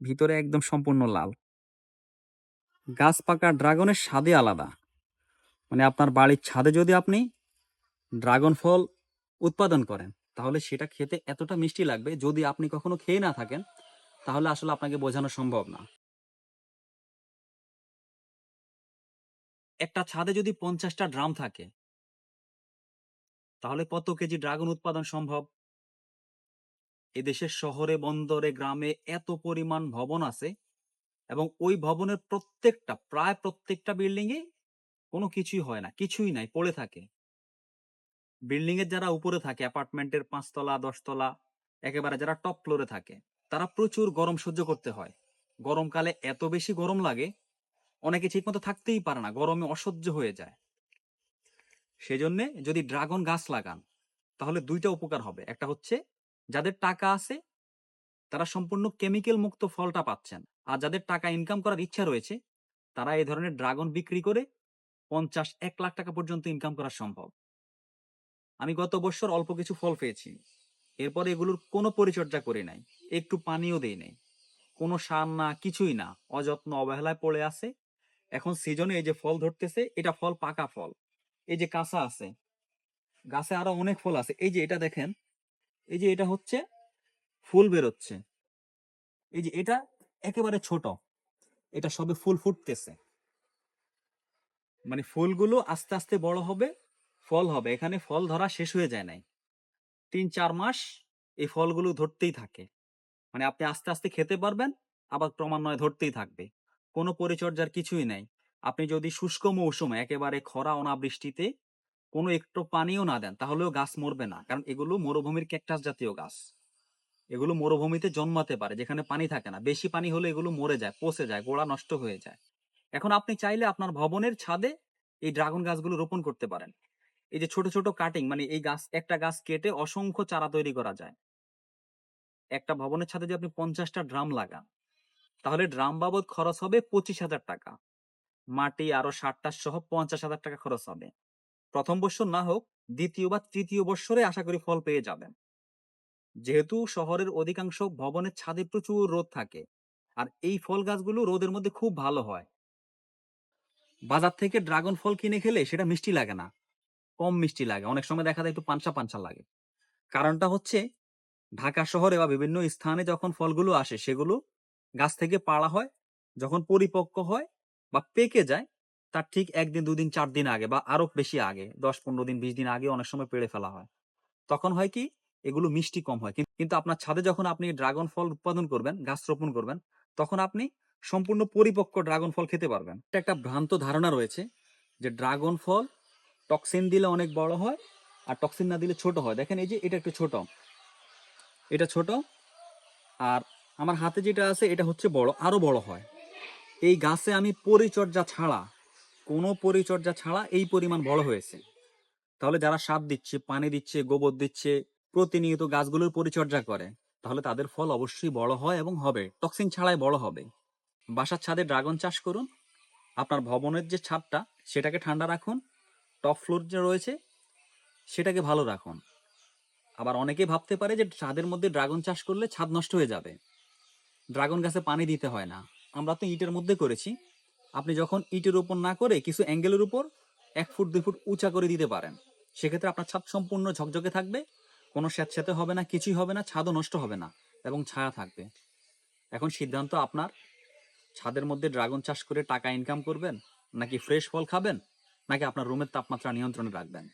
ভিতরে একদম সম্পূর্ণ লাল। গাছ পাকা ড্রাগনের স্বাদই আলাদা। মানে আপনার বাড়ির ছাদে যদি আপনি ড্রাগন ফল উৎপাদন করেন, তাহলে সেটা খেতে এতটা মিষ্টি লাগবে, যদি আপনি কখনো খেয়ে না থাকেন তাহলে আসলে আপনাকে বোঝানো সম্ভব না। একটা ছাদে যদি 50টা ড্রাম থাকে, তাহলে কত কেজি ড্রাগন উৎপাদন সম্ভব? এদেশের শহরে, বন্দরে, গ্রামে এত পরিমাণ ভবন আছে, এবং ওই ভবনের প্রত্যেকটা, প্রায় প্রত্যেকটা বিল্ডিং এ কোনো কিছুই হয় না, কিছুই নাই, পড়ে থাকে। বিল্ডিং এর যারা উপরে থাকে, অ্যাপার্টমেন্টের 5 তলা 10 তলা, একেবারে যারা টপ ফ্লোরে থাকে, তারা প্রচুর গরম সহ্য করতে হয়। গরমকালে এত বেশি গরম লাগে, অনেকে ঠিক মতো থাকতেই পারে না, গরমে অসহ্য হয়ে যায়। সেজন্যে যদি ড্রাগন গাছ লাগান, তাহলে দুইটা উপকার হবে। একটা হচ্ছে, যাদের টাকা আছে তারা সম্পূর্ণ কেমিক্যাল মুক্ত ফলটা পাচ্ছেন। আর যাদের টাকা ইনকাম করার ইচ্ছা রয়েছে, তারা এই ধরনের ড্রাগন বিক্রি করে 50-1 লাখ টাকা পর্যন্ত ইনকাম করা সম্ভব। আমি গত বছর অল্প কিছু ফল পেয়েছি। এরপরে এগুলোর কোনো পরিচর্যা করি নাই, একটু পানিও দেই নাই, কোনো সার না, কিছুই না, অযত্ন অবহেলায় পড়ে আছে। এখন সিজনে এই যে ফল ধরতেছে, এটা ফল পাকা ফল। এই যে কাঁচা আছে, গাছে আরো অনেক ফল আছে। এই যে এটা দেখেন, এই যে এটা হচ্ছে ফুল বেরোচ্ছে। এই যে এটা একেবারে ছোট, এটা সবে ফুল ফুটতেছে। মানে ফুলগুলো আস্তে আস্তে বড় হবে, ফল হবে। এখানে ফল ধরা শেষ হয়ে যায় নাই, 3-4 মাস এই ফলগুলো ধরতেই থাকে। মানে আপনি আস্তে আস্তে খেতে পারবেন, আবার ক্রমান্বয়ে ধরতেই থাকবে। কোনো পরিচর্যার কিছুই নাই। আপনি যদি শুষ্ক মৌসুমে, একেবারে খরা অনাবৃষ্টিতে কোনো একটু পানিও না দেন, তাহলেও গাছ মরবে না, কারণ এগুলো মরুভূমির ক্যাকটাস জাতীয় গাছ। এগুলো মরুভূমিতে জন্মাতে পারে, যেখানে পানি থাকে না। বেশি পানি হলে এগুলো মরে যায়, পচে যায়, গোড়া নষ্ট হয়ে যায়। এখন আপনি চাইলে আপনার ভবনের ছাদে এই ড্রাগন গাছগুলো রোপণ করতে পারেন। এই যে ছোট ছোট কাটিং, মানে এই গাছ, একটা গাছ কেটে অসংখ্য চারা তৈরি করা যায়। একটা ভবনের ছাদে যদি আপনি 50টা ড্রাম লাগান, তাহলে ড্রাম বাবদ খরচ হবে 25,000 টাকা। মাটি আরো 60টা সহ 50,000 টাকা খরচ হবে। প্রথম বছর না হোক, দ্বিতীয় বা তৃতীয় বছরে আশা করি ফল পেয়ে যাবেন। যেহেতু শহরের অধিকাংশ ভবনের ছাদে প্রচুর রোদ থাকে, আর এই ফল গাছগুলো রোদের মধ্যে খুব ভালো হয়। বাজার থেকে ড্রাগন ফল কিনে খেলে সেটা মিষ্টি লাগে না, কম মিষ্টি লাগে, অনেক সময় দেখা যায় একটু পানসা পানসা লাগে। কারণটা হচ্ছে, ঢাকা শহরে বা বিভিন্ন স্থানে যখন ফলগুলো আসে, সেগুলো গাছ থেকে পাড়া হয়, যখন পরিপক্ক হয় বা পেকে যায়, তার ঠিক 1 দিন 2 দিন 4 দিন আগে, বা আরো বেশি আগে, 10-15 দিন 20 দিন আগে অনেক সময় পেড়ে ফেলা হয়। তখন হয় কি, এগুলো মিষ্টি কম হয়। কিন্তু আপনার ছাদে যখন আপনি ড্রাগন ফল উৎপাদন করবেন, গাছ রোপণ করবেন, তখন আপনি সম্পূর্ণ পরিপক্ক ড্রাগন ফল খেতে পারবেন। এটা একটা ভ্রান্ত ধারণা রয়েছে যে ড্রাগন ফল টক্সিন দিলে অনেক বড় হয়, আর টক্সিন না দিলে ছোট হয়। দেখেন, এই যে এটা একটু ছোট, এটা ছোট, আর আমার হাতে যেটা আছে এটা হচ্ছে বড়, আরো বড় হয়। এই গাছে আমি পরিচর্যা ছাড়া, কোনো পরিচর্যা ছাড়া এই পরিমাণ বড় হয়েছে। তাহলে যারা সার দিচ্ছে, পানি দিচ্ছে, গোবর দিচ্ছে, প্রতিনিয়ত গাছগুলোর পরিচর্যা করে, তাহলে তাদের ফল অবশ্যই বড় হয় এবং হবে, টক্সিন ছাড়াই বড় হবে। বাসার ছাদে ড্রাগন চাষ করুন। আপনার ভবনের যে ছাদটা, সেটাকে ঠান্ডা রাখুন। টপ ফ্লোর যে রয়েছে, সেটাকে ভালো রাখুন। আবার অনেকে ভাবতে পারে যে ছাদের মধ্যে ড্রাগন চাষ করলে ছাদ নষ্ট হয়ে যাবে, ড্রাগন গাছে পানি দিতে হয় না। আমরা তো ইটের মধ্যে করেছি। আপনি যখন ইটের উপর না করে কিছু অ্যাঙ্গেলের উপর 1 ফুট 2 ফুট উঁচা করে দিতে পারেন, সেক্ষেত্রে আপনার ছাদ সম্পূর্ণ ঝকঝকে থাকবে, কোনো স্যাঁতস্যাঁতে হবে না, কিছুই হবে না, ছাদও নষ্ট হবে না, এবং ছায়া থাকবে। এখন সিদ্ধান্ত আপনার, ছাদের মধ্যে ড্রাগন চাষ করে টাকা ইনকাম করবেন, নাকি ফ্রেশ ফল খাবেন, নাকি আপনার রুমের তাপমাত্রা নিয়ন্ত্রণে রাখবেন।